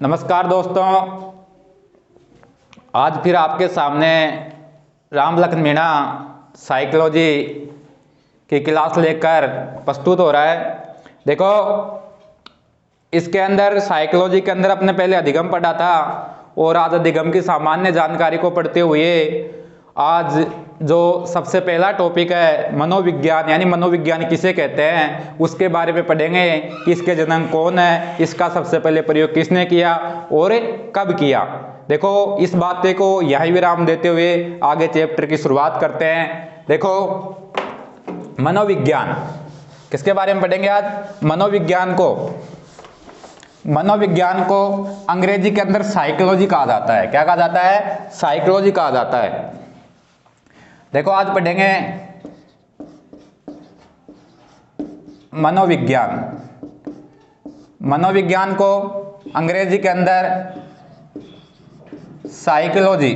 नमस्कार दोस्तों, आज फिर आपके सामने राम लखन मीणा साइकोलॉजी की क्लास लेकर प्रस्तुत हो रहा है। देखो, इसके अंदर साइकोलॉजी के अंदर अपने पहले अधिगम पढ़ा था और आज अधिगम की सामान्य जानकारी को पढ़ते हुए आज जो सबसे पहला टॉपिक है मनोविज्ञान, यानी मनोविज्ञान किसे कहते हैं, उसके बारे में पढ़ेंगे कि इसके जनक कौन है, इसका सबसे पहले प्रयोग किसने किया और कब किया। देखो, इस बातें को यहीं विराम देते हुए आगे चैप्टर की शुरुआत करते हैं। देखो, मनोविज्ञान किसके बारे में पढ़ेंगे आज? मनोविज्ञान को अंग्रेजी के अंदर साइकोलॉजी कहा जाता है। क्या कहा जाता है? साइकोलॉजी कहा जाता है। देखो, आज पढ़ेंगे मनोविज्ञान को अंग्रेजी के अंदर साइकोलॉजी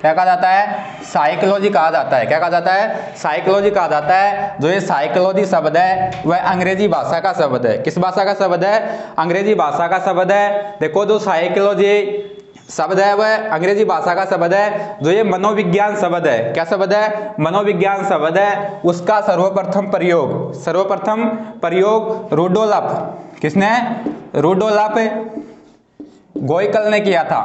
क्या कहा जाता है? साइकोलॉजी कहा जाता है। क्या कहा जाता है? साइकोलॉजी कहा जाता है। जो ये साइकोलॉजी शब्द है वह अंग्रेजी भाषा का शब्द है। किस भाषा का शब्द है? अंग्रेजी भाषा का शब्द है। देखो, जो साइकोलॉजी शब्द है वह अंग्रेजी भाषा का शब्द है। जो ये मनोविज्ञान शब्द है, क्या शब्द है? मनोविज्ञान शब्द है। उसका सर्वप्रथम प्रयोग रुडोल्फ, किसने? रुडोल्फ गोयकल ने किया था।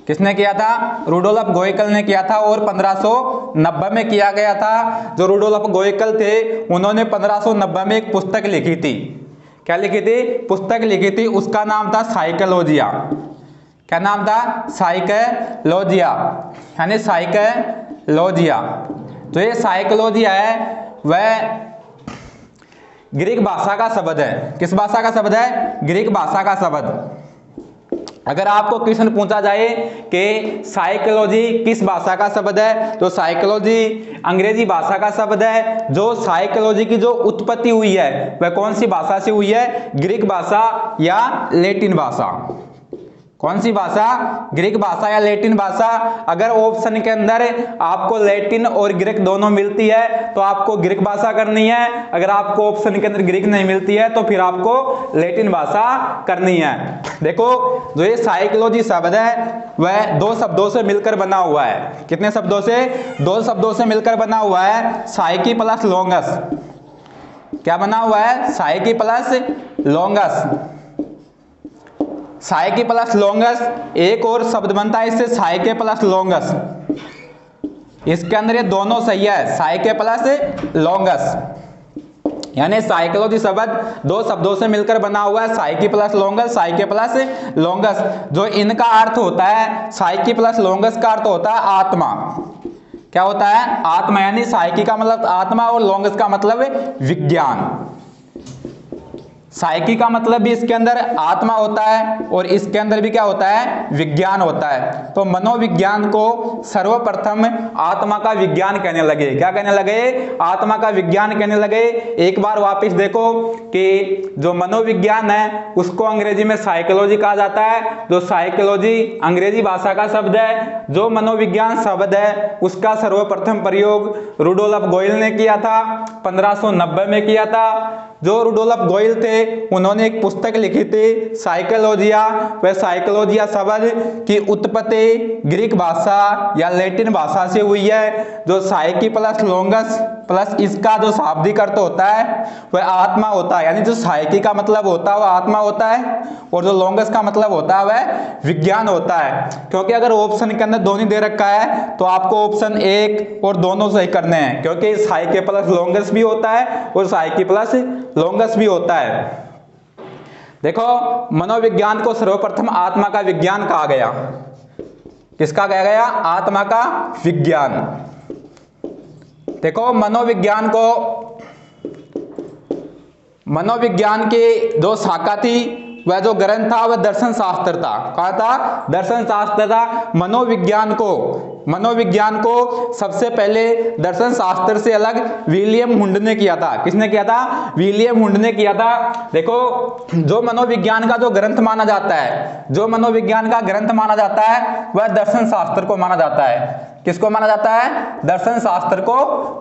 किसने किया था? रुडोल्फ गोयकल ने किया था और 1590 में किया गया था। जो रुडोल्फ गोयकल थे उन्होंने 1590 में एक पुस्तक लिखी थी। क्या लिखी थी? पुस्तक लिखी थी। उसका नाम था साइकोलॉजिया। क्या नाम था? साइकोलॉजिया, यानी साइकोलॉजिया। तो ये साइकोलॉजिया है वह ग्रीक भाषा का शब्द है। किस भाषा का शब्द है? ग्रीक भाषा का शब्द। अगर आपको क्वेश्चन पूछा जाए कि साइकोलॉजी किस भाषा का शब्द है, तो साइकोलॉजी अंग्रेजी भाषा का शब्द है। जो साइकोलॉजी की जो उत्पत्ति हुई है वह कौन सी भाषा से हुई है? ग्रीक भाषा या लैटिन भाषा। कौन सी भाषा? ग्रीक भाषा या लैटिन भाषा। अगर ऑप्शन के अंदर आपको लैटिन और ग्रीक दोनों मिलती है तो आपको ग्रीक भाषा करनी है। अगर आपको ऑप्शन के अंदर ग्रीक नहीं मिलती है तो फिर आपको लैटिन भाषा करनी है। देखो, जो ये साइकोलॉजी शब्द है वह दो शब्दों से मिलकर बना हुआ है। कितने शब्दों से? दो शब्दों से मिलकर बना हुआ है। Psyche plus longus. क्या बना हुआ है? Psyche plus longus. साइके plus longus. एक और शब्द बनता है इससे, साइके प्लस लॉन्गस। इसके अंदर ये दोनों सही है, साइके प्लस लॉन्गस। यानी साइकोलॉजी शब्द दो शब्दों से मिलकर बना हुआ है, psyche plus longus, साइके plus longus. जो इनका अर्थ होता है, साइकी प्लस लॉन्गस का अर्थ होता है आत्मा। क्या होता है? आत्मा। यानी साइकी का मतलब आत्मा और लॉन्गस का मतलब विज्ञान। साइकी का मतलब भी इसके अंदर आत्मा होता है और इसके अंदर भी क्या होता है? विज्ञान होता है। तो मनोविज्ञान को सर्वप्रथम आत्मा का विज्ञान कहने लगे। क्या कहने लगे? आत्मा का विज्ञान कहने लगे। एक बार वापस देखो कि जो मनोविज्ञान है उसको अंग्रेजी में साइकोलॉजी कहा जाता है। जो साइकोलॉजी अंग्रेजी भाषा का शब्द है। जो मनोविज्ञान शब्द है उसका सर्वप्रथम प्रयोग रुडोल्फ गोयल ने किया था, 1590 में किया था। जो रुडोल्फ गोयल थे उन्होंने एक पुस्तक लिखी थी साइकोलॉजिया। वह साइकोलॉजिया शब्द की उत्पत्ति ग्रीक भाषा या लैटिन भाषा से हुई है। जो साइकी प्लस लॉन्गस प्लस इसका जो शाब्दिक अर्थ होता है वह आत्मा होता है। यानी जो साइकी का मतलब होता है वह आत्मा होता है और जो लॉन्गस का मतलब होता है वह विज्ञान होता है। क्योंकि अगर ऑप्शन के अंदर दोनों दे रखा है तो आपको ऑप्शन एक और दोनों सही करने हैं, क्योंकि साइके प्लस लॉन्गस भी होता है और साइकी प्लस लॉन्गस भी होता है। देखो, मनोविज्ञान को सर्वप्रथम आत्मा का विज्ञान कहा गया। किसका कहा गया? आत्मा का विज्ञान। देखो, मनोविज्ञान की जो शाखा थी वह जो ग्रंथ था वह दर्शन शास्त्र था। कहा था? दर्शन शास्त्र था। मनोविज्ञान को मनोविज्ञान को सबसे पहले दर्शन शास्त्र से अलग विलियम हुंड ने किया था। किसने किया था? विलियम हुंड ने किया था। देखो, जो मनोविज्ञान का जो ग्रंथ माना जाता है, जो मनोविज्ञान का ग्रंथ माना जाता है वह दर्शन शास्त्र को माना जाता है। किसको माना जाता है? दर्शन शास्त्र को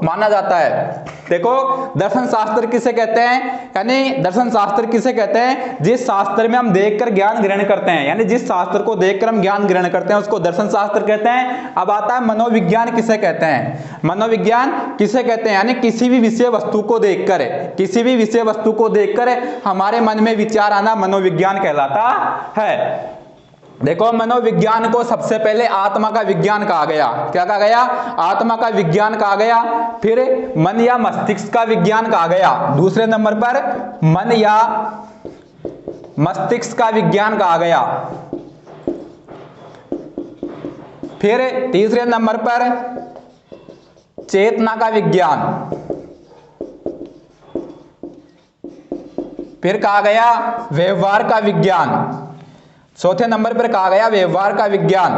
माना जाता है। देखो, दर्शन शास्त्र किसे कहते हैं? यानी दर्शन शास्त्र किसे कहते हैं? जिस शास्त्र में हम देखकर ज्ञान ग्रहण करते हैं, यानी जिस शास्त्र को देखकर हम ज्ञान ग्रहण करते हैं उसको दर्शन शास्त्र कहते हैं। अब आता है मनोविज्ञान किसे कहते हैं? मनोविज्ञान किसे कहते हैं? यानी किसी भी विषय वस्तु को देखकर, किसी भी विषय वस्तु को देखकर हमारे मन में विचार आना मनोविज्ञान कहलाता है। देखो, मनोविज्ञान को सबसे पहले आत्मा का विज्ञान कहा गया। क्या कहा गया? आत्मा का विज्ञान कहा गया। फिर मन या मस्तिष्क का विज्ञान कहा गया। दूसरे नंबर पर मन या मस्तिष्क का विज्ञान कहा गया। फिर तीसरे नंबर पर चेतना का विज्ञान। फिर कहा गया व्यवहार का विज्ञान। चौथे नंबर पर कहा गया व्यवहार का विज्ञान।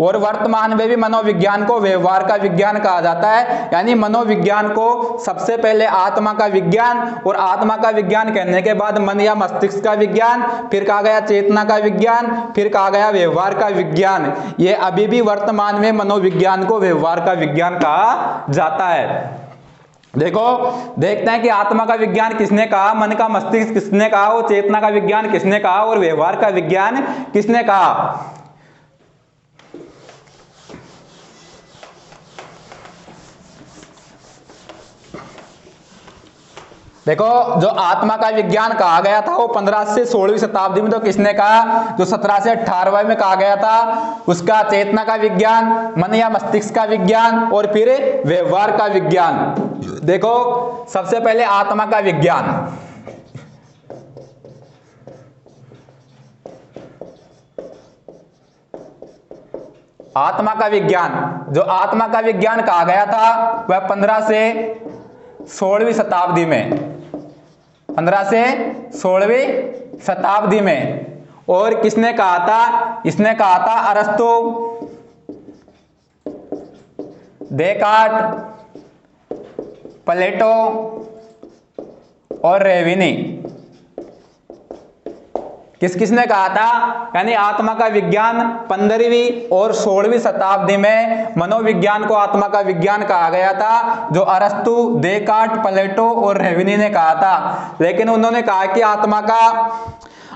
और वर्तमान में भी मनोविज्ञान को व्यवहार का विज्ञान कहा जाता है। यानी मनोविज्ञान को सबसे पहले आत्मा का विज्ञान, और आत्मा का विज्ञान कहने के बाद मन या मस्तिष्क का विज्ञान, फिर कहा गया चेतना का विज्ञान, फिर कहा गया व्यवहार का विज्ञान। ये अभी भी वर्तमान में मनोविज्ञान को व्यवहार का विज्ञान कहा जाता है। देखो, देखते हैं कि आत्मा का विज्ञान किसने कहा, मन का मस्तिष्क किसने कहा, और चेतना का विज्ञान किसने कहा, और व्यवहार का विज्ञान किसने कहा। देखो, जो आत्मा का विज्ञान कहा गया था वो 15 से 16वीं शताब्दी में तो किसने कहा? जो 17 से 18वें में कहा गया था उसका चेतना का विज्ञान, मन या मस्तिष्क का विज्ञान, और फिर व्यवहार का विज्ञान। देखो, सबसे पहले आत्मा का विज्ञान। आत्मा का विज्ञान, जो आत्मा का विज्ञान कहा गया था वह 15 से 16वीं शताब्दी में, 15 से 16वीं शताब्दी में। और किसने कहा था? इसने कहा था अरस्तु, डेकार्ट, प्लेटो और रेविनी। किसने कहा था? यानी आत्मा का विज्ञान 15वीं और 16वीं शताब्दी में मनोविज्ञान को आत्मा का विज्ञान कहा गया था, जो अरस्तु, डेकार्ट, प्लेटो और रेविनी ने कहा था। लेकिन उन्होंने कहा कि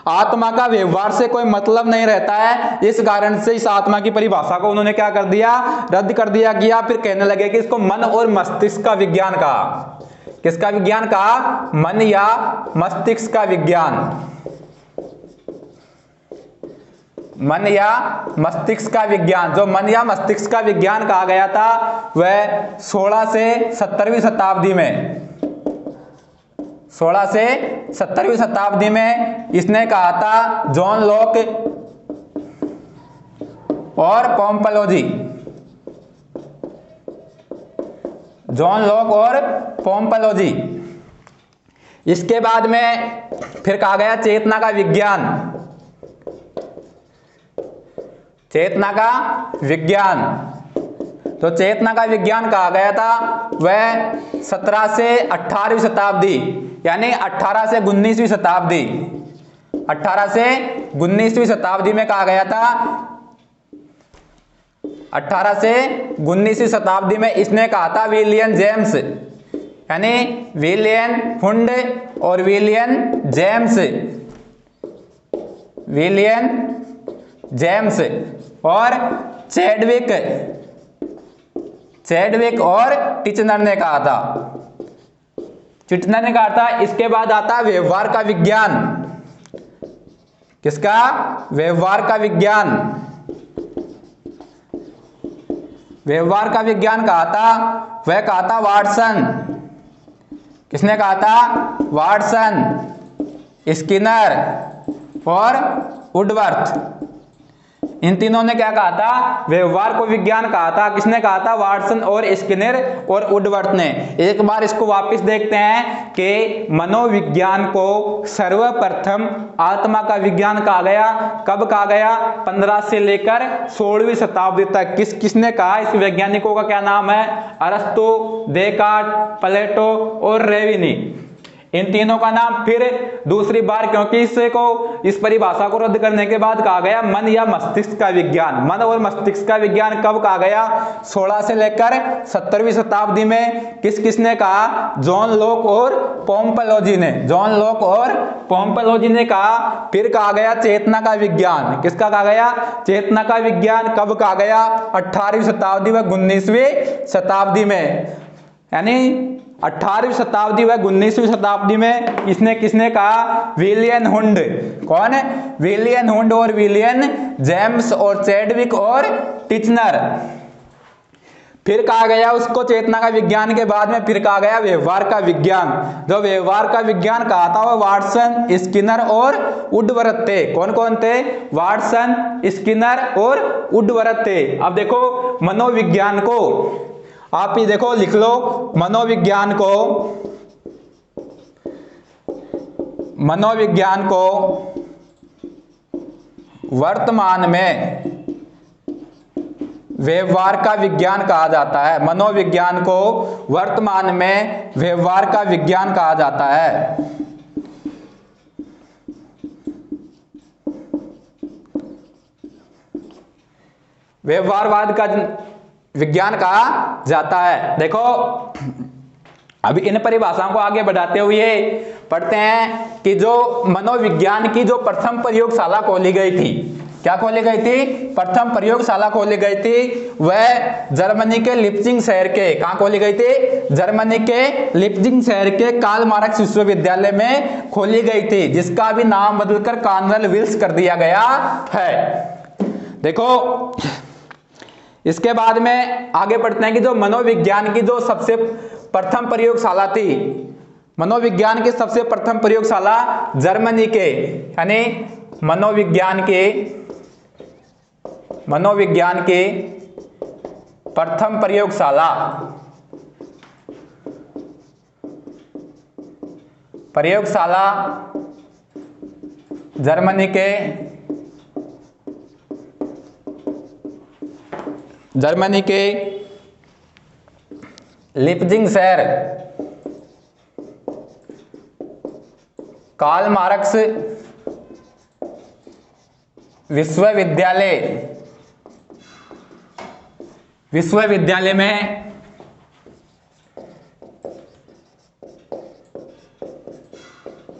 आत्मा का व्यवहार से कोई मतलब नहीं रहता है। इस कारण से इस आत्मा की परिभाषा को उन्होंने क्या कर दिया? रद्द कर दिया गया। फिर कहने लगे कि इसको मन और मस्तिष्क का विज्ञान कहा। किसका विज्ञान कहा? मन या मस्तिष्क का विज्ञान। मन या मस्तिष्क का विज्ञान। जो मन या मस्तिष्क का विज्ञान कहा गया था वह 16 से 17वीं शताब्दी में, 16 से 17वीं शताब्दी में इसने कहा था जॉन लॉक और पोम्पलोजी। जॉन लॉक और पोम्पलोजी। इसके बाद में फिर कहा गया चेतना का विज्ञान। चेतना का विज्ञान, तो चेतना का विज्ञान कहा गया था वह 17 से 18वीं शताब्दी, यानी 18 से 19वीं शताब्दी, 18 से 19वीं शताब्दी में कहा गया था। 18 से 19वीं शताब्दी में इसने कहा था विलियम जेम्स, यानी विलियम हुंड और विलियम जेम्स, विलियम जेम्स और चैडविक और टिचनर ने कहा था। टिचनर ने कहा था। इसके बाद आता व्यवहार का विज्ञान। किसका? व्यवहार का विज्ञान। व्यवहार का विज्ञान कहा था, वह कहा था वाटसन। किसने कहा था? वाटसन, स्किनर और वुडवर्थ। इन तीनों ने क्या कहा था? व्यवहार को विज्ञान कहा था। किसने कहा था? वाटसन और स्किनर और वुडवर्थ ने। एक बार इसको वापस देखते हैं कि मनोविज्ञान को सर्वप्रथम आत्मा का विज्ञान कहा गया। कब कहा गया? 15 से लेकर 16वीं शताब्दी तक। किसने कहा? इस वैज्ञानिकों का क्या नाम है? अरस्तु, देकार्त, प्लेटो और रेविनी। इन तीनों का नाम फिर दूसरी बार, क्योंकि इस परिभाषा को रद्द करने के बाद कहा गया मन या मस्तिष्क का विज्ञान। मन और मस्तिष्क का विज्ञान कब कहा गया? 16 से लेकर 17वीं शताब्दी में। किसने कहा? जॉन लॉक और पोम्पलोजी ने। जॉन लॉक और पोम्पलोजी ने कहा। फिर कहा गया चेतना का विज्ञान। किसका कहा गया? चेतना का विज्ञान। कब कहा गया? 18वीं शताब्दी व 19वीं शताब्दी में। यानी 18वीं शताब्दी व 19वीं शताब्दी में किसने कहा? विलियम हुंड। कौन है? विलियम हुंड और विलियम जेम्स और चैडविक और टिचनर। फिर कहा गया उसको चेतना का विज्ञान के बाद में फिर कहा गया व्यवहार का विज्ञान। जो व्यवहार का विज्ञान कहा था वो वाटसन, स्किनर और वुडवर्थ थे। कौन कौन थे? वाटसन, स्किनर और वुडवर्थ थे। अब देखो मनोविज्ञान को, आप ही देखो लिख लो, मनोविज्ञान को वर्तमान में व्यवहार का विज्ञान कहा जाता है। मनोविज्ञान को वर्तमान में व्यवहार का विज्ञान कहा जाता है। व्यवहारवाद का विज्ञान कहा जाता है। देखो अभी इन परिभाषाओं को आगे बढ़ाते हुए पढ़ते हैं कि जो मनोविज्ञान की जो प्रथम प्रयोगशाला खोली गई थी, क्या खोली गई थी? प्रथम प्रयोगशाला खोली गई थी वह जर्मनी के लिप्जिंग शहर के, कहां खोली गई थी? जर्मनी के लिप्जिंग शहर के कार्ल मार्क्स विश्वविद्यालय में खोली गई थी, जिसका भी नाम बदलकर कार्नेल विल्स कर दिया गया है। देखो इसके बाद में आगे बढ़ते हैं कि जो मनोविज्ञान की जो सबसे प्रथम प्रयोगशाला थी, मनोविज्ञान की सबसे प्रथम प्रयोगशाला जर्मनी के, यानी मनोविज्ञान के प्रथम प्रयोगशाला जर्मनी के लिप्जिंग शहर कार्ल मार्क्स विश्वविद्यालय में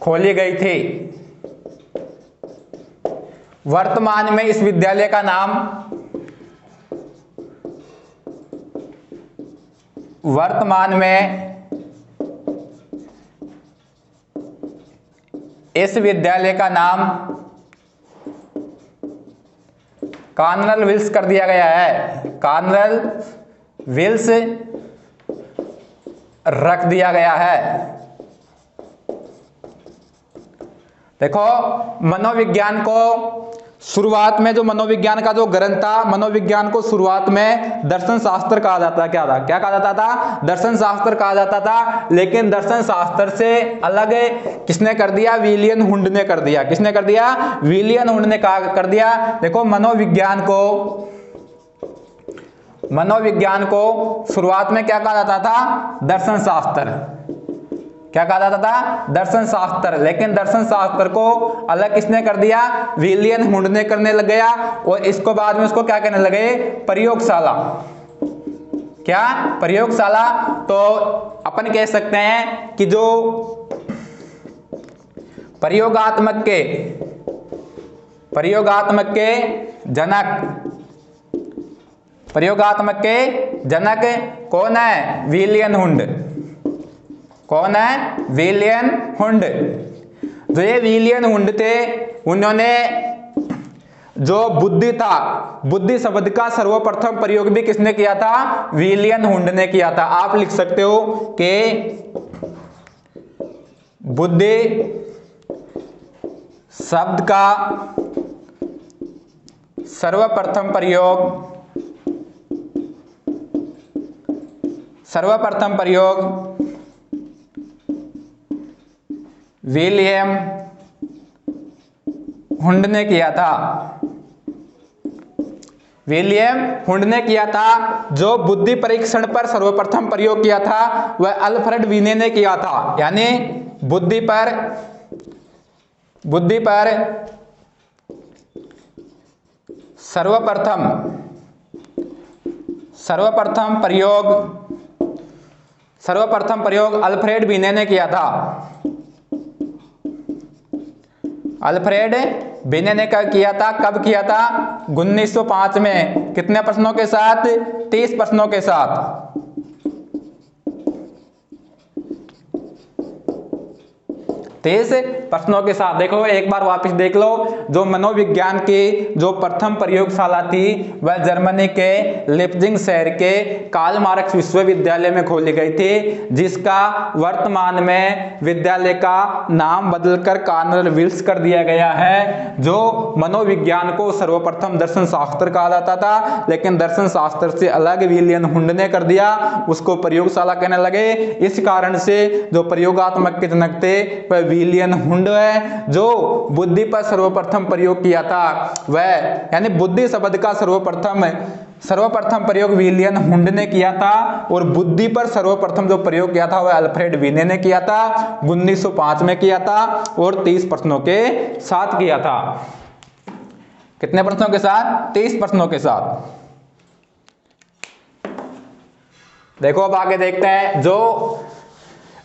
खोली गई थी। वर्तमान में इस विद्यालय का नाम कार्नेल विल्स कर दिया गया है। कार्नेल विल्स रख दिया गया है। देखो मनोविज्ञान को शुरुआत में, जो मनोविज्ञान का जो ग्रंथ था, मनोविज्ञान को शुरुआत में दर्शन शास्त्र कहा जाता था। क्या कहा जाता था? दर्शन शास्त्र कहा जाता था। लेकिन दर्शन शास्त्र से अलग किसने कर दिया? विलियम हुंड ने कर दिया। किसने कर दिया? विलियम हुंड ने कर दिया। देखो मनोविज्ञान को शुरुआत में क्या कहा जाता था? दर्शन शास्त्र। क्या कहा जाता था? दर्शन शास्त्र। लेकिन दर्शन शास्त्र को अलग किसने कर दिया? विलियम हुंड ने करने लग गया। और इसको बाद में उसको क्या कहने लगे? प्रयोगशाला। क्या? प्रयोगशाला। तो अपन कह सकते हैं कि जो प्रयोगात्मक के जनक कौन है? विलियम हुंड। कौन है? विलियम हुंड। जो ये विलियम हुंड थे, उन्होंने जो बुद्धि था, बुद्धि शब्द का सर्वप्रथम प्रयोग भी किसने किया था? विलियम हुंड ने किया था। आप लिख सकते हो कि बुद्धि शब्द का सर्वप्रथम प्रयोग विलियम हुंड ने किया था। विलियम हुंड ने किया था। जो बुद्धि परीक्षण पर सर्वप्रथम प्रयोग किया था वह अल्फ्रेड वीने ने किया था। यानी बुद्धि पर सर्वप्रथम प्रयोग अल्फ्रेड वीने ने किया था। अल्फ्रेड वीने ने किया था। कब किया था? 1905 में। कितने प्रश्नों के साथ? 30 प्रश्नों के साथ। 30 प्रश्नों के साथ। देखो एक बार वापस देख लो। जो मनोविज्ञान की जो प्रथम प्रयोगशाला थी वह जर्मनी के लिप्जिंग शहर के कार्ल मार्क्स विश्वविद्यालय में खोली गई थी, जिसका वर्तमान में विद्यालय का नाम बदलकर कार्नेल विल्स कर दिया गया है। जो मनोविज्ञान को सर्वप्रथम दर्शन शास्त्र कहा जाता था, लेकिन दर्शन शास्त्र से अलग विलियम हुंड ने कर दिया, उसको प्रयोगशाला कहने लगे। इस कारण से जो प्रयोगात्मक के जनक थे वह विलियम हुंड है। जो बुद्धि पर सर्वप्रथम प्रयोग किया था वह, यानी बुद्धि शब्द का सर्वप्रथम प्रयोग विलियम हुंड ने किया था, और बुद्धि पर सर्वप्रथम जो प्रयोग किया था वह अल्फ्रेड वीने ने किया था। 1905 में किया था और 30 प्रश्नों के साथ किया था। कितने प्रश्नों के साथ? 30 प्रश्नों के साथ। देखो अब आगे देखते हैं। जो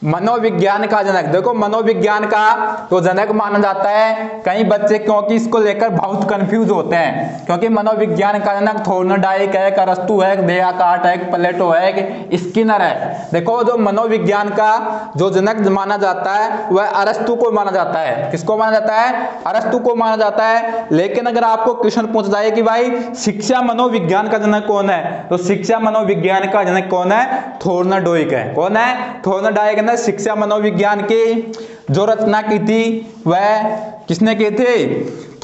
मनोविज्ञान का जनक, देखो मनोविज्ञान का तो जनक माना जाता है। कई बच्चे क्योंकि इसको लेकर बहुत कंफ्यूज होते हैं, क्योंकि मनोविज्ञान का जनक थॉर्नडाइक है, अरस्तू है, डेकार्ट है, प्लेटो है, स्किनर है। देखो जो मनोविज्ञान का जो जनक माना जाता है वह अरस्तू को माना जाता है। किसको माना जाता है? अरस्तू को माना जाता है। लेकिन अगर आपको क्वेश्चन पूछ जाए कि भाई शिक्षा मनोविज्ञान का जनक कौन है, तो शिक्षा मनोविज्ञान का जनक कौन है? थॉर्नडाइक है। कौन है? थॉर्नडाइक ने शिक्षा मनोविज्ञान की जो रचना की थी वह किसने की थी?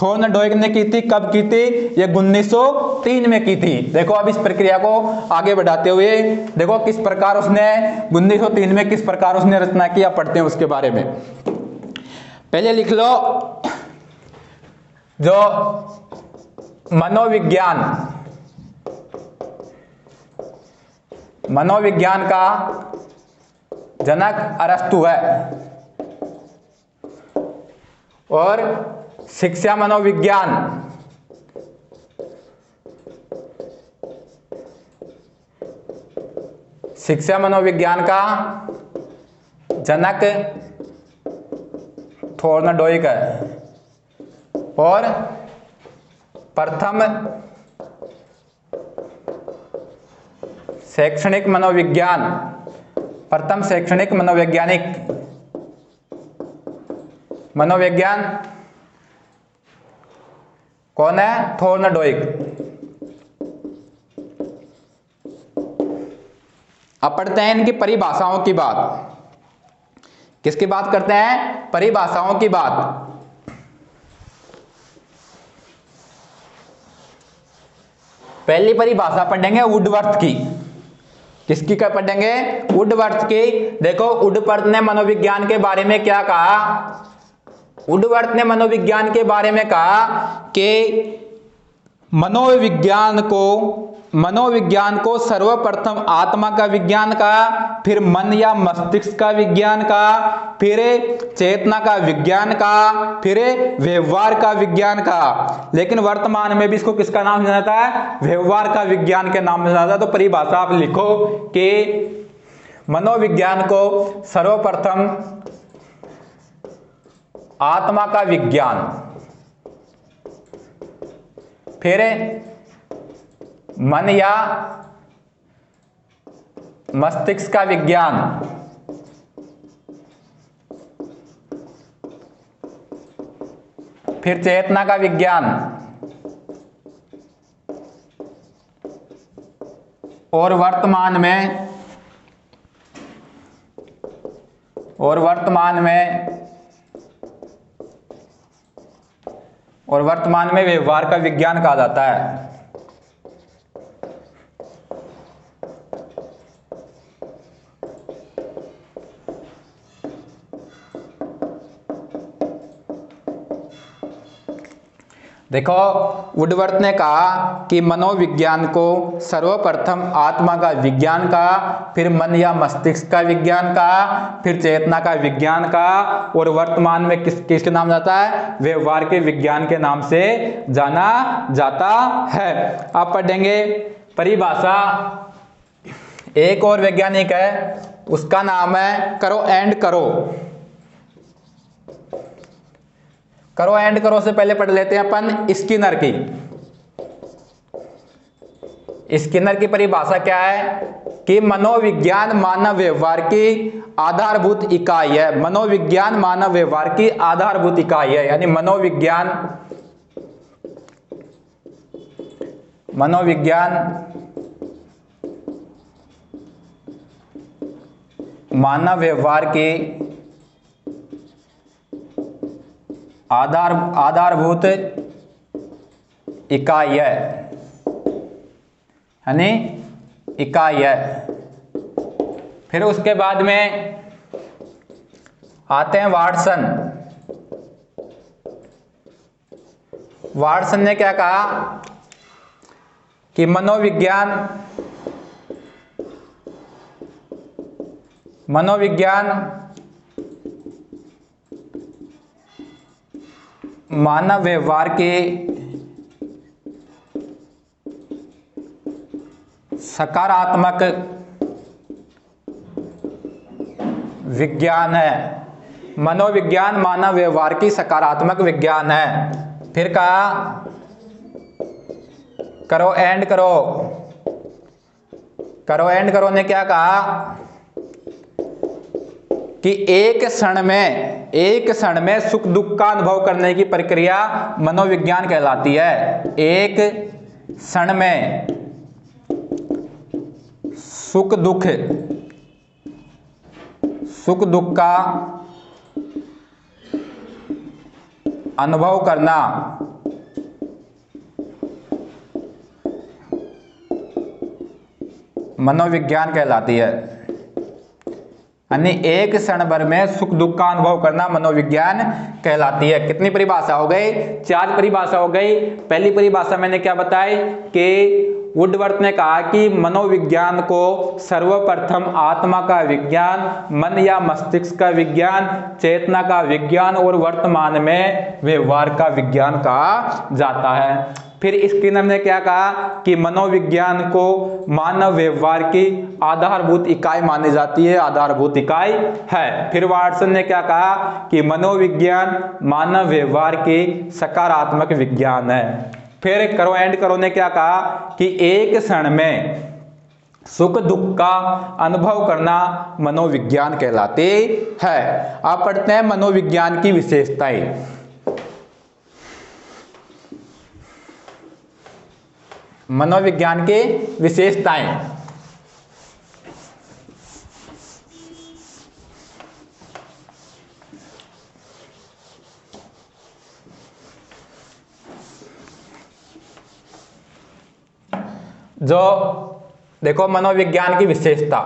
थॉर्नडाइक ने की थी। कब की थी? ये 1903 में की थी। देखो अब इस प्रक्रिया को आगे बढ़ाते हुए देखो किस प्रकार उसने 1903 में किस प्रकार उसने रचना किया, पढ़ते हैं उसके बारे में। पहले लिख लो जो मनोविज्ञान का जनक अरस्तू है, और शिक्षा मनोविज्ञान का जनक थॉर्नडाइक है, और प्रथम शैक्षणिक मनोविज्ञान कौन है? थॉर्नडाइक। अब पढ़ते हैं इनकी परिभाषाओं की बात। किसकी बात करते हैं? परिभाषाओं की बात। पहली परिभाषा पढ़ेंगे वुडवर्थ की। किसकी का पढ़ेंगे? वुडवर्थ की। देखो वुडवर्थ ने मनोविज्ञान के बारे में क्या कहा? वुडवर्थ ने मनोविज्ञान के बारे में कहा कि मनोविज्ञान को सर्वप्रथम आत्मा का विज्ञान कहा, फिर मन या मस्तिष्क का विज्ञान कहा, फिर चेतना का विज्ञान कहा, फिर व्यवहार का विज्ञान कहा। लेकिन वर्तमान में भी इसको किसका नाम जाना जाता है? व्यवहार का विज्ञान के नाम से जाना जाता है। तो परिभाषा आप लिखो कि मनोविज्ञान को सर्वप्रथम आत्मा का विज्ञान, फिर मन या मस्तिष्क का विज्ञान, फिर चेतना का विज्ञान, और वर्तमान में और वर्तमान में व्यवहार का विज्ञान कहा जाता है। देखो, वुडवर्थ ने कहा कि मनोविज्ञान को सर्वप्रथम आत्मा का विज्ञान कहा, फिर मन या मस्तिष्क का विज्ञान कहा, फिर चेतना का विज्ञान कहा, और वर्तमान में किसके नाम जाता है? व्यवहार के विज्ञान के नाम से जाना जाता है। आप पढ़ेंगे परिभाषा। एक और वैज्ञानिक है, उसका नाम है करो एंड करो। करो एंड करो से पहले पढ़ लेते हैं अपन स्किनर की। स्किनर की परिभाषा क्या है कि मनोविज्ञान मानव व्यवहार की आधारभूत इकाई है। मनोविज्ञान मानव व्यवहार की आधारभूत इकाई है, यानी मनोविज्ञान मानव व्यवहार की आधारभूत इकाई है, यानी इकाई है। फिर उसके बाद में आते हैं वाटसन। वाटसन ने क्या कहा कि मनोविज्ञान मानव व्यवहार के सकारात्मक विज्ञान है। मनोविज्ञान मानव व्यवहार की सकारात्मक विज्ञान है। फिर कहा करो एंड करो। करो एंड करो ने क्या कहा कि एक क्षण में सुख दुख का अनुभव करने की प्रक्रिया मनोविज्ञान कहलाती है। एक क्षण में सुख दुख का अनुभव करना मनोविज्ञान कहलाती है। यानी एक क्षण भर में सुख दुख का अनुभव करना मनोविज्ञान कहलाती है। कितनी परिभाषा हो गई? 4 परिभाषा हो गई। पहली परिभाषा मैंने क्या बताई कि वुडवर्थ ने कहा कि मनोविज्ञान को सर्वप्रथम आत्मा का विज्ञान, मन या मस्तिष्क का विज्ञान, चेतना का विज्ञान और वर्तमान में व्यवहार का विज्ञान कहा जाता है। फिर स्किनर ने क्या कहा कि मनोविज्ञान को मानव व्यवहार की आधारभूत इकाई मानी जाती है, आधारभूत इकाई है। फिर वाटसन ने क्या कहा कि मनोविज्ञान मानव व्यवहार की सकारात्मक विज्ञान है। फिर करो एंड करो ने क्या कहा कि एक क्षण में सुख दुख का अनुभव करना मनोविज्ञान कहलाते हैं। आप पढ़ते हैं मनोविज्ञान की विशेषताएं। मनोविज्ञान की विशेषताएं। जो देखो मनोविज्ञान की विशेषता,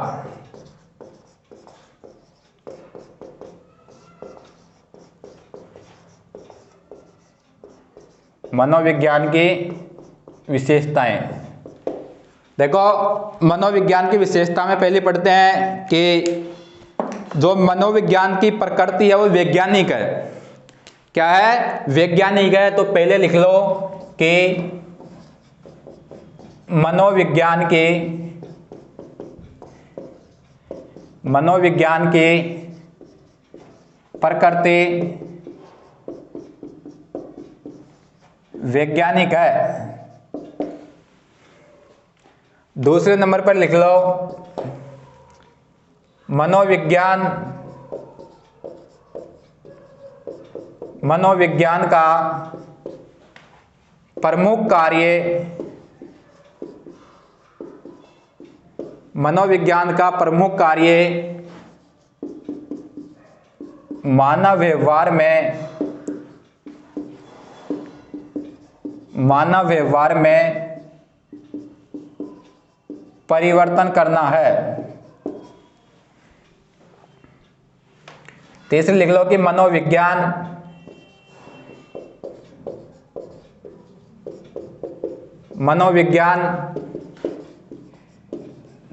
मनोविज्ञान की विशेषताएं। देखो मनोविज्ञान की विशेषता में पहले पढ़ते हैं कि जो मनोविज्ञान की प्रकृति है वो वैज्ञानिक है। क्या है? वैज्ञानिक है। तो पहले लिख लो कि मनोविज्ञान की प्रकृति वैज्ञानिक है। दूसरे नंबर पर लिख लो मनोविज्ञान का प्रमुख कार्य मानव व्यवहार में मानव व्यवहार में परिवर्तन करना है। तीसरी लिख लो कि मनोविज्ञान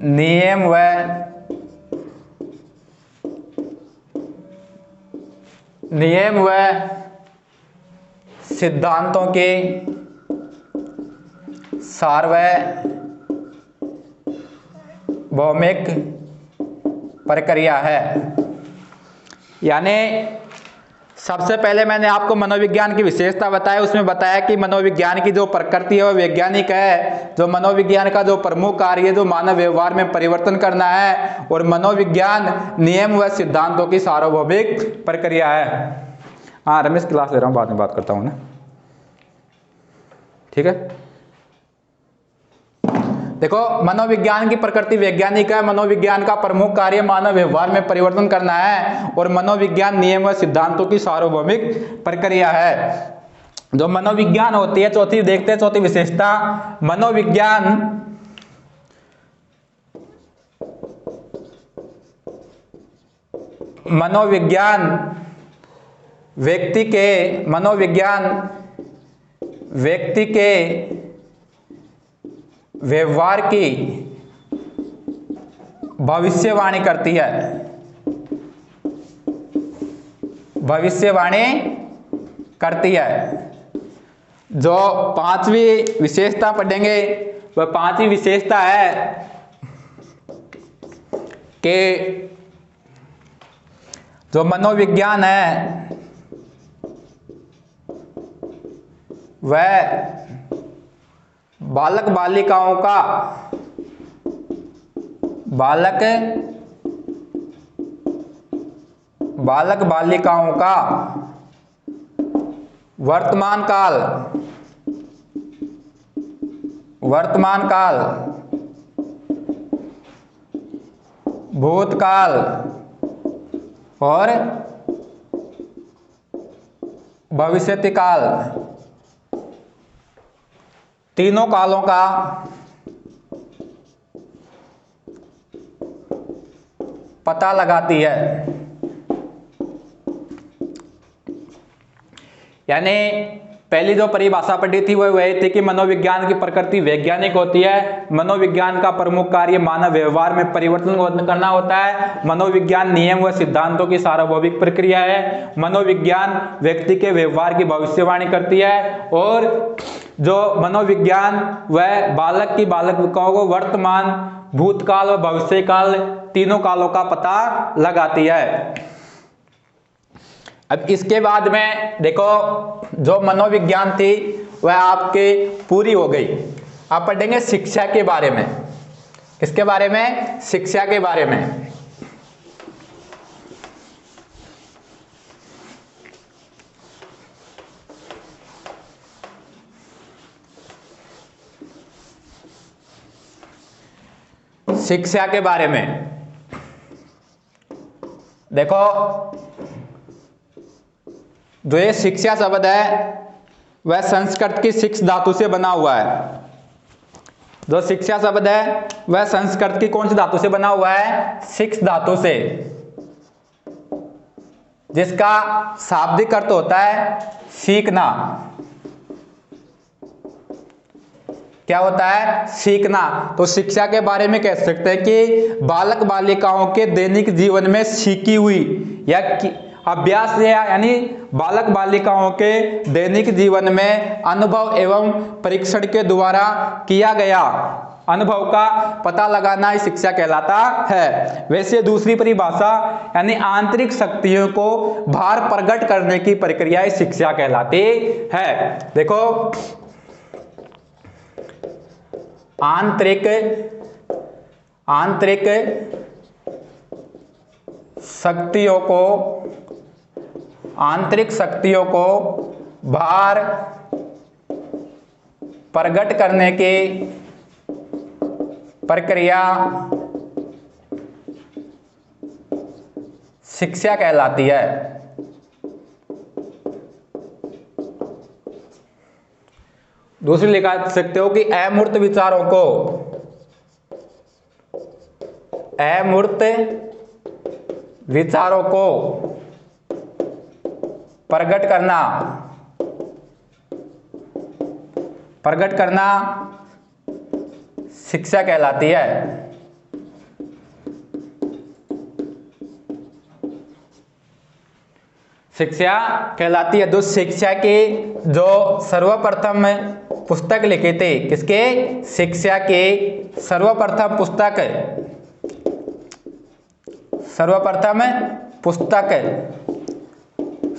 नियम व सिद्धांतों की सार्वभौमिक प्रक्रिया है। यानी सबसे पहले मैंने आपको मनोविज्ञान की विशेषता बताया, उसमें बताया कि मनोविज्ञान की जो प्रकृति है वो वैज्ञानिक है। जो मनोविज्ञान का जो प्रमुख कार्य है जो मानव व्यवहार में परिवर्तन करना है, और मनोविज्ञान नियम व सिद्धांतों की सार्वभौमिक प्रक्रिया है। हाँ रमेश, क्लास ले रहा हूँ, बाद में बात करता हूँ ना, ठीक है। देखो, मनोविज्ञान की प्रकृति वैज्ञानिक है, मनोविज्ञान का प्रमुख कार्य मानव व्यवहार में परिवर्तन करना है, और मनोविज्ञान नियम व सिद्धांतों की सार्वभौमिक प्रक्रिया है। जो मनोविज्ञान होती है, चौथी देखते हैं, चौथी विशेषता, मनोविज्ञान व्यक्ति के व्यवहार की भविष्यवाणी करती है। जो पांचवी विशेषता पढ़ेंगे, वह पांचवी विशेषता है कि जो मनोविज्ञान है वह बालक बालिकाओं का वर्तमान काल, भूतकाल और भविष्यति काल, तीनों कालों का पता लगाती है। यानी पहली जो परिभाषा पढ़ी थी वह थी कि मनोविज्ञान की प्रकृति वैज्ञानिक होती है, मनोविज्ञान का प्रमुख कार्य मानव व्यवहार में परिवर्तन करना होता है, मनोविज्ञान नियम व सिद्धांतों की सार्वभौमिक प्रक्रिया है, मनोविज्ञान व्यक्ति के व्यवहार की भविष्यवाणी करती है, और जो मनोविज्ञान वह बालिकाओं को वर्तमान, भूतकाल और भविष्यकाल तीनों कालों का पता लगाती है। अब इसके बाद में देखो, जो मनोविज्ञान थी वह आपके पूरी हो गई। आप पढ़ेंगे शिक्षा के बारे में। किसके बारे में? शिक्षा के बारे में। शिक्षा के बारे में देखो, जो ये शिक्षा शब्द है वह संस्कृत की शिक्ष धातु से बना हुआ है। जो शिक्षा शब्द है वह संस्कृत की कौन सी धातु से बना हुआ है? शिक्ष धातु से, जिसका शाब्दिक अर्थ होता है सीखना। क्या होता है? सीखना। तो शिक्षा के बारे में कह सकते हैं कि बालक बालिकाओं के दैनिक जीवन में सीखी हुई या अभ्यास, यानी बालक बालिकाओं के दैनिक जीवन में अनुभव एवं परीक्षण के द्वारा किया गया अनुभव का पता लगाना ही शिक्षा कहलाता है। वैसे दूसरी परिभाषा, यानी आंतरिक शक्तियों को बाहर प्रकट करने की प्रक्रिया शिक्षा कहलाती है। देखो, आंतरिक शक्तियों को बाहर प्रकट करने की प्रक्रिया शिक्षा कहलाती है। दूसरी लिखा सकते हो कि अमूर्त विचारों को, अमूर्त विचारों को प्रकट करना, प्रकट करना शिक्षा कहलाती है। शिक्षा कहलाती है। तो शिक्षा की जो सर्वप्रथम पुस्तक लिखी थी, किसके? शिक्षा की सर्वप्रथम पुस्तक, सर्वप्रथम पुस्तक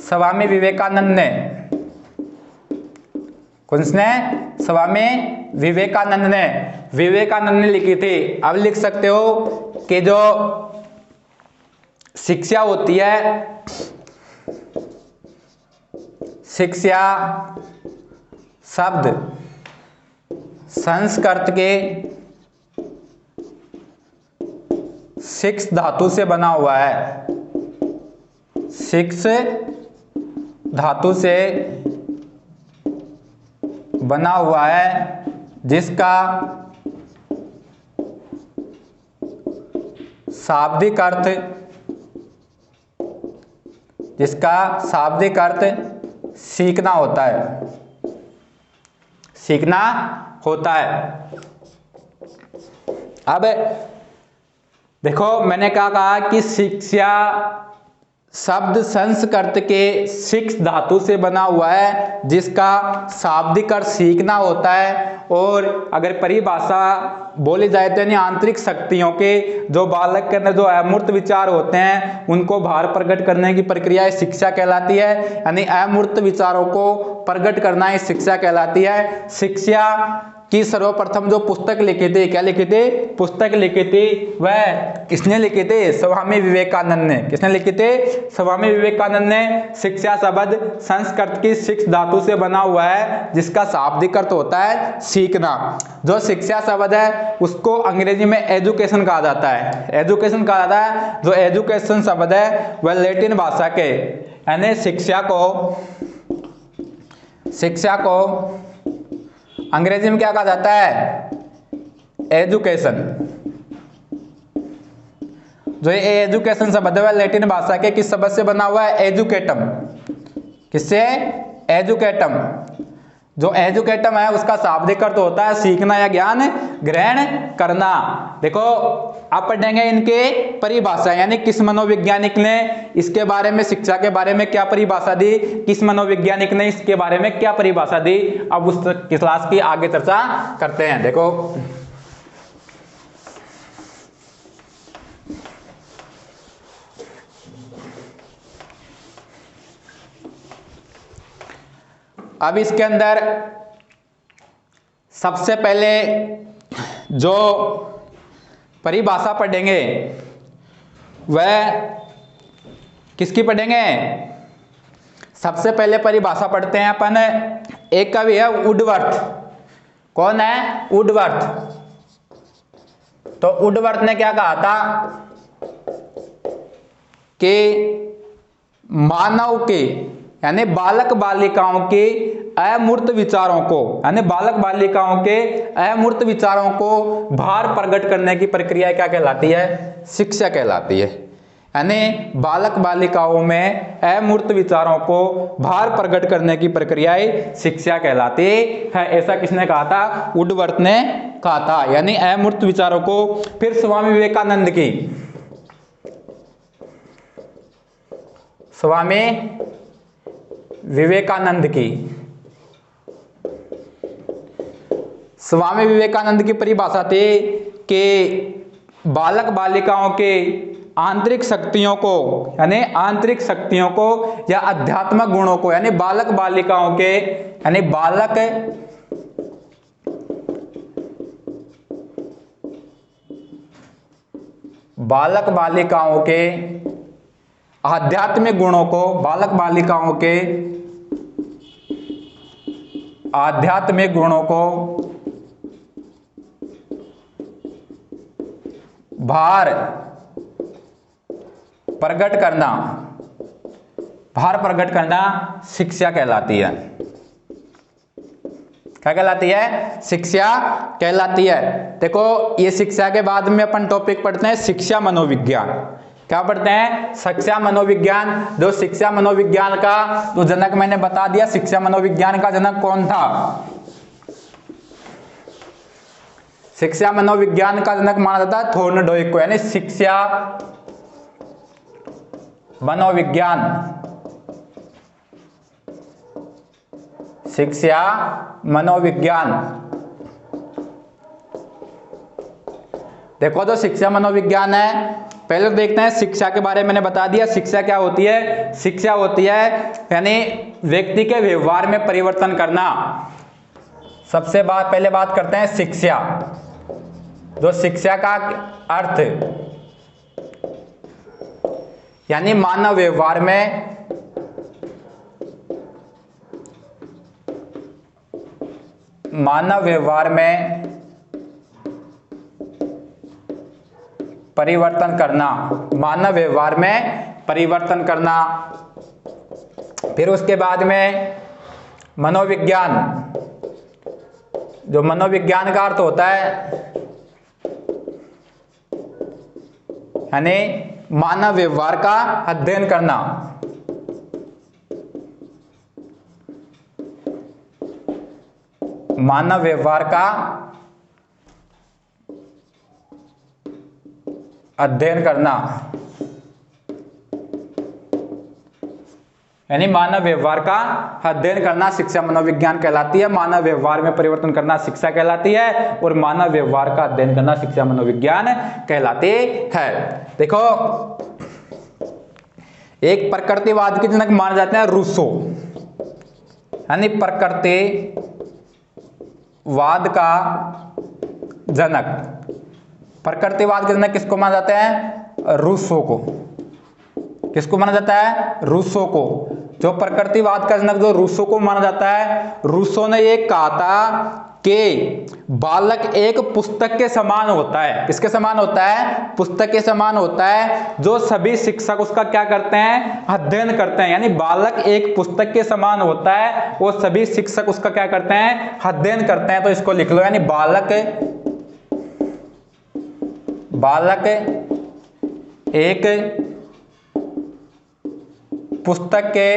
स्वामी विवेकानंद ने, किसने? स्वामी विवेकानंद ने, विवेकानंद ने लिखी थी। अब लिख सकते हो कि जो शिक्षा होती है, शिक्षा शब्द संस्कृत के शिक्ष धातु से बना हुआ है, शिक्ष धातु से बना हुआ है, जिसका शाब्दिक अर्थ, जिसका शाब्दिक अर्थ सीखना होता है, सीखना होता है। अब देखो मैंने क्या कहा कि शिक्षा शब्द संस्कृत के शिक्ष धातु से बना हुआ है, जिसका शाब्दिक अर्थ सीखना होता है। और अगर परिभाषा बोली जाए तो यानी आंतरिक शक्तियों के जो बालक के अंदर जो अमूर्त विचार होते हैं उनको बाहर प्रकट करने की प्रक्रिया शिक्षा कहलाती है। यानी अमूर्त विचारों को प्रकट करना ही शिक्षा कहलाती है। शिक्षा की सर्वप्रथम जो पुस्तक लिखी थी, क्या लिखी थी? पुस्तक लिखी थी, वह किसने लिखी थी? स्वामी विवेकानंद ने। किसने लिखी थी? स्वामी विवेकानंद ने। शिक्षा शब्द संस्कृत की शिक्ष धातु से बना हुआ है, जिसका शाब्दिक अर्थ होता है सीखना। जो शिक्षा शब्द है उसको अंग्रेजी में एजुकेशन कहा जाता है, एजुकेशन कहा जाता है। जो एजुकेशन शब्द है वह लैटिन भाषा के, यानी शिक्षा को अंग्रेजी में क्या कहा जाता है? एजुकेशन। जो ये एजुकेशन शब्द है लैटिन भाषा के किस शब्द से बना हुआ है? एजुकेटम। किससे? एजुकेटम। जो एजुकेटम है उसका शाब्दिक अर्थ होता है सीखना या ज्ञान ग्रहण करना। देखो आप पढ़ेंगे इनके परिभाषा, यानी किस मनोवैज्ञानिक ने इसके बारे में, शिक्षा के बारे में क्या परिभाषा दी, किस मनोवैज्ञानिक ने इसके बारे में क्या परिभाषा दी। अब उस क्लास की आगे चर्चा करते हैं। देखो अब इसके अंदर सबसे पहले जो परिभाषा पढ़ेंगे वह किसकी पढ़ेंगे? सबसे पहले परिभाषा पढ़ते हैं अपन। एक कवि है वुडवर्थ। कौन है? वुडवर्थ। तो वुडवर्थ ने क्या कहा था कि मानव के यानी बालक बालिकाओं के अमूर्त विचारों को, यानी बालक बालिकाओं के अमूर्त विचारों को बाहर प्रकट करने की प्रक्रिया क्या कहलाती है? शिक्षा कहलाती है। यानी बालक बालिकाओं में अमूर्त विचारों को बाहर प्रकट करने की प्रक्रिया शिक्षा कहलाती है। ऐसा किसने कहा था? वुडवर्थ ने कहा था। यानी अमूर्त विचारों को। फिर स्वामी विवेकानंद की, स्वामी विवेकानंद की, स्वामी विवेकानंद की परिभाषा थी कि बालक बालिकाओं के आंतरिक शक्तियों को, यानी आंतरिक शक्तियों को या आध्यात्मिक गुणों को, यानी बालक बालिकाओं के, यानी बालक बालिकाओं के आध्यात्मिक गुणों को, बालक बालिकाओं के आध्यात्मिक गुणों को बाहर प्रकट करना, बाहर प्रकट करना शिक्षा कहलाती है। क्या कहलाती है? शिक्षा कहलाती है। देखो ये शिक्षा के बाद में अपन टॉपिक पढ़ते हैं शिक्षा मनोविज्ञान। क्या पढ़ते हैं? शिक्षा मनोविज्ञान। जो शिक्षा मनोविज्ञान का तो जनक मैंने बता दिया, शिक्षा मनोविज्ञान का जनक कौन था? शिक्षा मनोविज्ञान का जनक माना जाता है थॉर्नडाइक को, यानी शिक्षा मनोविज्ञान, शिक्षा मनोविज्ञान। देखो तो शिक्षा मनोविज्ञान है, पहले तो देखते हैं शिक्षा के बारे में मैंने बता दिया। शिक्षा क्या होती है? शिक्षा होती है यानी व्यक्ति के व्यवहार में परिवर्तन करना। सबसे पहले बात करते हैं शिक्षा। जो शिक्षा का अर्थ यानी मानव व्यवहार में परिवर्तन करना, मानव व्यवहार में परिवर्तन करना। फिर उसके बाद में मनोविज्ञान। जो मनोविज्ञान का अर्थ होता है यानी मानव व्यवहार का अध्ययन करना। मानव व्यवहार का अध्ययन करना यानी मानव व्यवहार का अध्ययन करना शिक्षा मनोविज्ञान कहलाती है। मानव व्यवहार में परिवर्तन करना शिक्षा कहलाती है और मानव व्यवहार का अध्ययन करना शिक्षा मनोविज्ञान कहलाती है। देखो एक प्रकृतिवाद के जनक माने जाते हैं रूसो, यानी प्रकृतिवाद का जनक। प्रकृतिवाद के जनक किसको माना जाता है? रूसो को। किसको माना जाता है? रूसो को। जो प्रकृतिवाद का जनक जो रूसो को माना जाता है, रूसो ने ये कहा था कि बालक एक पुस्तक के समान होता है। किसके समान होता है? पुस्तक के समान होता है, जो सभी शिक्षक उसका क्या करते हैं? अध्ययन करते हैं। यानी बालक एक पुस्तक के समान होता है और सभी शिक्षक उसका क्या करते हैं? अध्ययन करते हैं। तो इसको लिख लो, यानी बालक एक पुस्तक के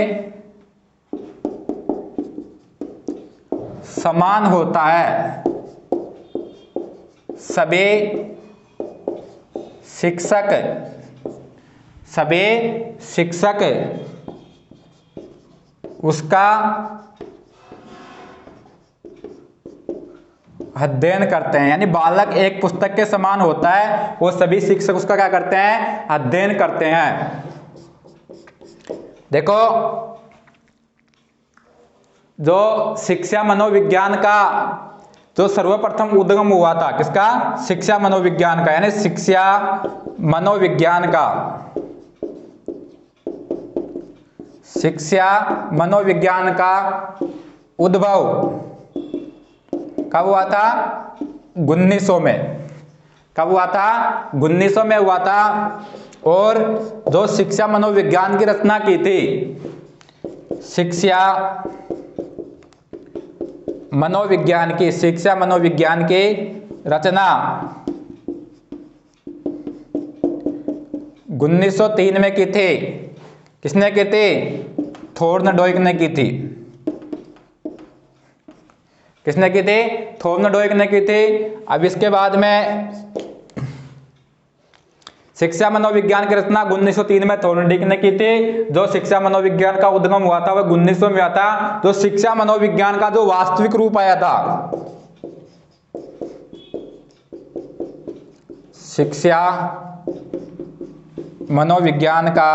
समान होता है, सभी शिक्षक उसका अध्ययन करते हैं। यानी बालक एक पुस्तक के समान होता है वो सभी शिक्षक उसका क्या करते हैं? अध्ययन करते हैं। देखो जो शिक्षा मनोविज्ञान का जो सर्वप्रथम उद्गम हुआ था, किसका? शिक्षा मनोविज्ञान का। यानी शिक्षा मनोविज्ञान का उद्भव कब हुआ था? 1900 में। कब हुआ था? 1900 में हुआ था। और जो शिक्षा मनोविज्ञान की रचना की थी, शिक्षा मनोविज्ञान की रचना 1903 में की थी। किसने की थी? थॉर्नडाइक ने की थी। किसने की थी? थॉर्नडाइक ने की थी। अब इसके बाद में शिक्षा मनोविज्ञान की रचना 1903 में थॉर्नडाइक ने की थी। जो शिक्षा मनोविज्ञान का उद्गम हुआ था वह 1900 में हुआ था। जो शिक्षा मनोविज्ञान का जो वास्तविक रूप आया था, शिक्षा मनोविज्ञान का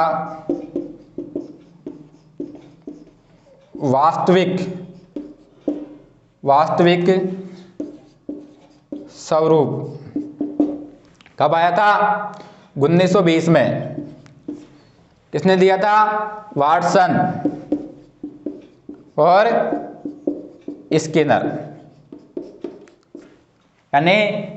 वास्तविक स्वरूप कब आया था? 1920 में। किसने दिया था? वाटसन और स्किनर। यानी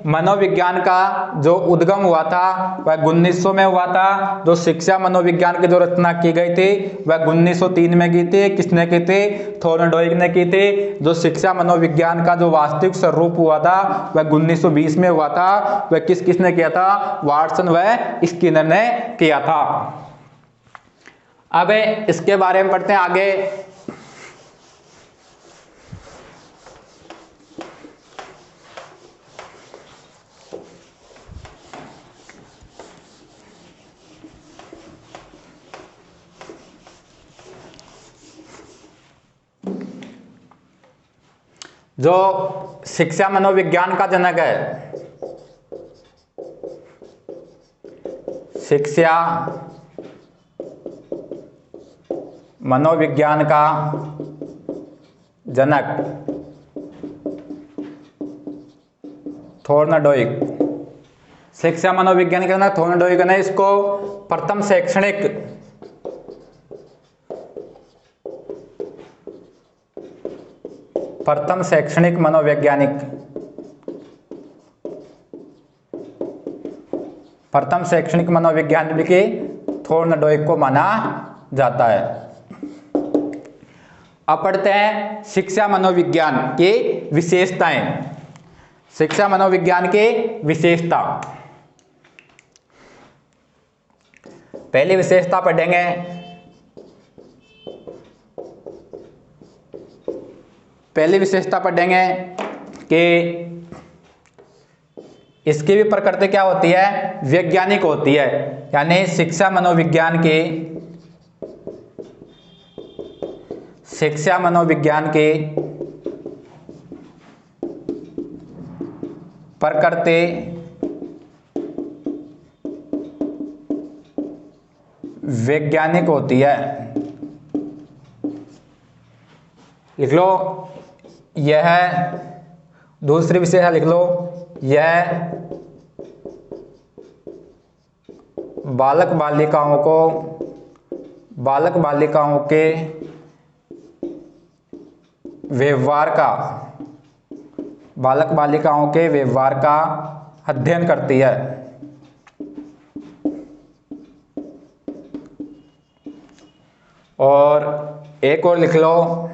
मनोविज्ञान का जो उद्गम हुआ था वह 1900 में हुआ था। जो शिक्षा मनोविज्ञान की जो रचना की गई थी वह 1903 में की थी। किसने की थी? थॉर्नडाइक ने की थी। जो शिक्षा मनोविज्ञान का जो वास्तविक स्वरूप हुआ था वह 1920 में हुआ था। वह किसने किया था? वाटसन व स्किनर ने किया था। अब इसके बारे में पढ़ते हैं आगे। जो शिक्षा मनोविज्ञान का जनक है, शिक्षा मनोविज्ञान का जनक थॉर्नडाइक, शिक्षा मनोविज्ञान के जनक थॉर्नडाइक ने इसको प्रथम शैक्षणिक मनोवैज्ञानिक, प्रथम शैक्षणिक मनोविज्ञानिक के थॉर्नडाइक को माना जाता है। अब पढ़ते हैं शिक्षा मनोविज्ञान की विशेषताएं। शिक्षा मनोविज्ञान की विशेषता, पहली विशेषता पढ़ेंगे कि इसकी भी प्रकृति क्या होती है? वैज्ञानिक होती है। यानी शिक्षा मनोविज्ञान की प्रकृति वैज्ञानिक होती है। लिख लो, यह दूसरी विशेषता लिख लो, यह बालक बालिकाओं के व्यवहार का अध्ययन करती है। और एक और लिख लो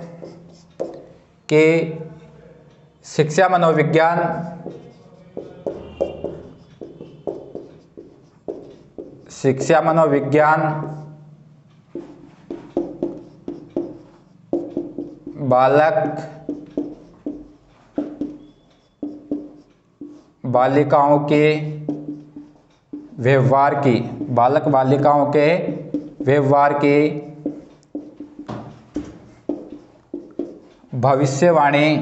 कि शिक्षा मनोविज्ञान बालिकाओं के व्यवहार की भविष्यवाणी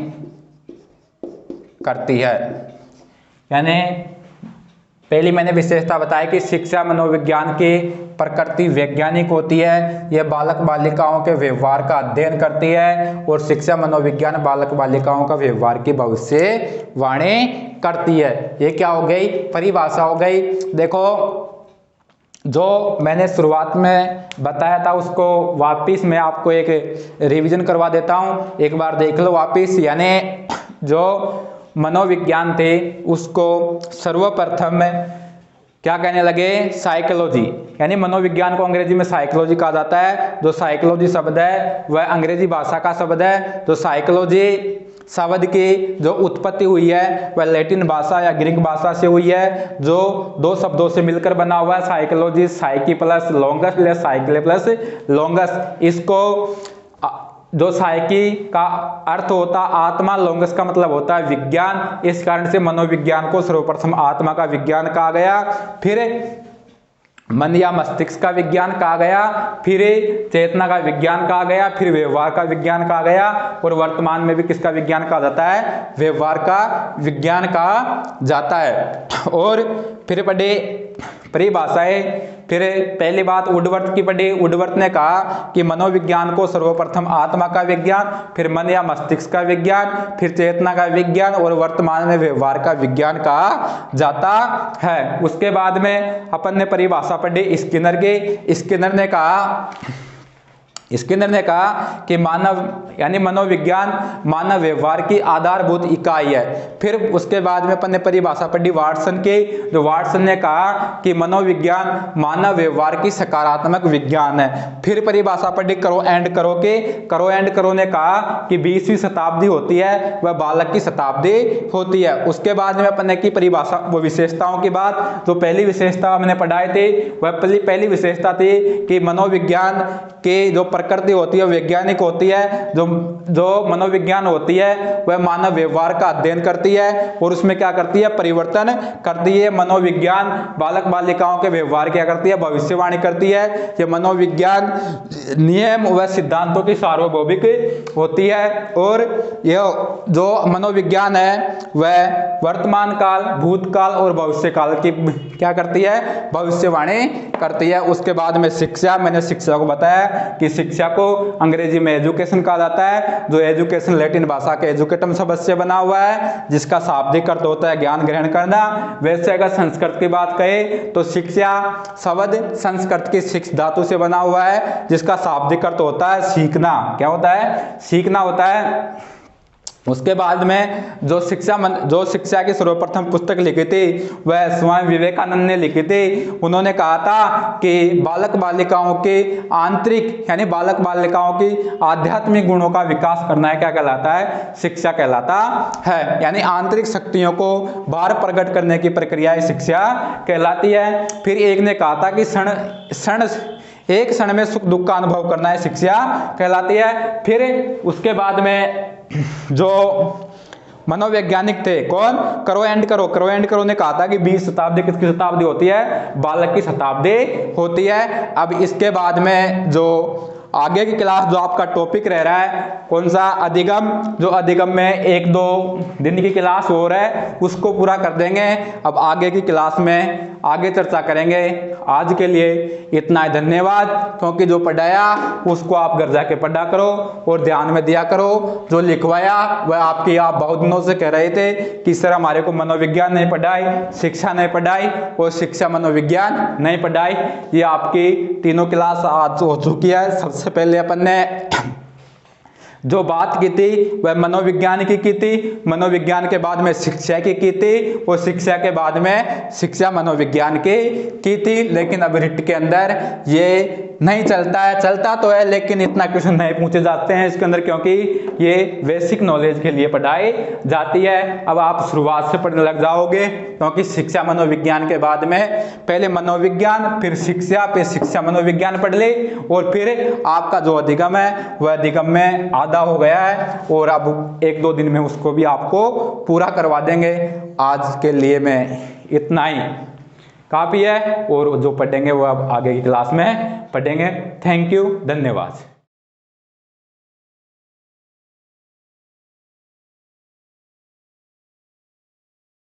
करती है। यानी पहली मैंने विशेषता बताई कि शिक्षा मनोविज्ञान की प्रकृति वैज्ञानिक होती है। यह बालक बालिकाओं के व्यवहार का अध्ययन करती है और शिक्षा मनोविज्ञान बालक बालिकाओं का व्यवहार की भविष्यवाणी करती है। ये क्या हो गई? परिभाषा हो गई। देखो, जो मैंने शुरुआत में बताया था उसको वापिस मैं आपको एक रिवीजन करवा देता हूँ, एक बार देख लो वापिस। यानी जो मनोविज्ञान थे उसको सर्वप्रथम क्या कहने लगे? साइकोलॉजी। यानी मनोविज्ञान को अंग्रेजी में साइकोलॉजी कहा जाता है। जो साइकोलॉजी शब्द है वह अंग्रेजी भाषा का शब्द है। जो साइकोलॉजी शब्द की जो उत्पत्ति हुई है वह लैटिन भाषा या ग्रीक भाषा से हुई है, जो दो शब्दों से मिलकर बना हुआ है। साइकोलॉजी, साइकी प्लस लॉन्गस या साइकिल प्लस लॉन्गस। इसको जो साइकी का अर्थ होता आत्मा, लॉन्गस का मतलब होता है विज्ञान। इस कारण से मनोविज्ञान को सर्वप्रथम आत्मा का विज्ञान कहा गया, फिर मन या मस्तिष्क का विज्ञान कहा गया, फिर चेतना का विज्ञान कहा गया, फिर व्यवहार का विज्ञान कहा गया और वर्तमान में भी किसका विज्ञान कहा जाता है? व्यवहार का विज्ञान कहा जाता है। और फिर पढ़े परिभाषाएं। फिर पहली बात वुडवर्थ की पढ़ी। वुडवर्थ ने कहा कि मनोविज्ञान को सर्वप्रथम आत्मा का विज्ञान, फिर मन या मस्तिष्क का विज्ञान, फिर चेतना का विज्ञान और वर्तमान में व्यवहार का विज्ञान कहा जाता है। उसके बाद में अपन ने परिभाषा पढ़ी स्किनर की। स्किनर ने कहा इसके अंदर ने कहा कि मानव यानी मनोविज्ञान मानव व्यवहार की आधारभूत इकाई है। फिर उसके बाद में अपन ने परिभाषा पढ़ी वाटसन के, जो वाटसन ने कहा कि मनोविज्ञान मानव व्यवहार की सकारात्मक विज्ञान है। फिर परिभाषा पढ़ी करो एंड करो के, करो एंड करो ने कहा कि 20वीं शताब्दी होती है वह बालक की शताब्दी होती है। उसके बाद में अपन ने की परिभाषा वो विशेषताओं की बात, जो पहली विशेषता हमने पढ़ाए थे वह पहली विशेषता थी कि मनोविज्ञान के जो प्रकृति होती है वैज्ञानिक होती है, जो मनोविज्ञान होती है वह मानव व्यवहार का अध्ययन करती है और उसमें क्या करती है, परिवर्तन करती है। मनोविज्ञान बालक बालिकाओं के व्यवहार क्या करती है, भविष्यवाणी करती है। ये मनोविज्ञान नियम व सिद्धांतों की सार्वभौमिक होती है और यह जो मनोविज्ञान है वह वर्तमान काल, भूतकाल और भविष्य काल की क्या करती है, भविष्यवाणी करती है। उसके बाद में शिक्षा, मैंने शिक्षा को बताया कि शिक्षा को अंग्रेजी में एजुकेशन कहा जाता है, जो एजुकेशन लैटिन भाषा के एजुकेटम शब्द से बना हुआ है जिसका शाब्दिक अर्थ होता है ज्ञान ग्रहण करना। वैसे अगर संस्कृत की बात करें तो शिक्षा शब्द संस्कृत की शिक्ष धातु से बना हुआ है जिसका शाब्दिक अर्थ होता है सीखना। क्या होता है, सीखना होता है। उसके बाद में जो शिक्षा की सर्वप्रथम पुस्तक लिखी थी वह स्वामी विवेकानंद ने लिखी थी। उन्होंने कहा था कि बालक बालिकाओं के आंतरिक यानी बालक बालिकाओं की आध्यात्मिक गुणों का विकास करना है क्या कहलाता है, शिक्षा कहलाता है। यानी आंतरिक शक्तियों को बाहर प्रकट करने की प्रक्रिया शिक्षा कहलाती है। फिर एक ने कहा था कि एक क्षण में सुख दुख का अनुभव करना है शिक्षा कहलाती है। फिर उसके बाद में जो मनोवैज्ञानिक थे कौन, करो एंड करो ने कहा था कि 20 शताब्दी किसकी शताब्दी होती है, बालक की शताब्दी होती है। अब इसके बाद में जो आगे की क्लास जो आपका टॉपिक रह रहा है कौन सा, अधिगम, जो अधिगम में 1-2 दिन की क्लास हो रहा है उसको पूरा कर देंगे। अब आगे की क्लास में आगे चर्चा करेंगे। आज के लिए इतना ही, धन्यवाद। क्योंकि जो पढ़ाया उसको आप घर जाके पढ़ा करो और ध्यान में दिया करो। जो लिखवाया वह आप बहुत दिनों से कह रहे थे कि सर हमारे को मनोविज्ञान नहीं पढ़ाई, शिक्षा नहीं पढ़ाई और शिक्षा मनोविज्ञान नहीं पढ़ाई। ये आपकी तीनों क्लास आज हो चुकी है। सबसे पहले अपन ने जो बात की थी वह मनोविज्ञान की थी, मनोविज्ञान के बाद में शिक्षा की थी और शिक्षा के बाद में शिक्षा मनोविज्ञान की थी। लेकिन अब रिट के अंदर ये नहीं चलता है, चलता तो है लेकिन इतना क्वेश्चन नहीं पूछे जाते हैं इसके अंदर, क्योंकि ये बेसिक नॉलेज के लिए पढ़ाई जाती है। अब आप शुरुआत से पढ़ने लग जाओगे क्योंकि शिक्षा मनोविज्ञान के बाद में पहले मनोविज्ञान फिर शिक्षा मनोविज्ञान पढ़ ले और फिर आपका जो अधिगम है वह अधिगम में आधा हो गया है और अब 1-2 दिन में उसको भी आपको पूरा करवा देंगे। आज के लिए मैं इतना ही काफ़ी है और जो पढ़ेंगे वो अब आगे की क्लास में पढ़ेंगे। थैंक यू, धन्यवाद।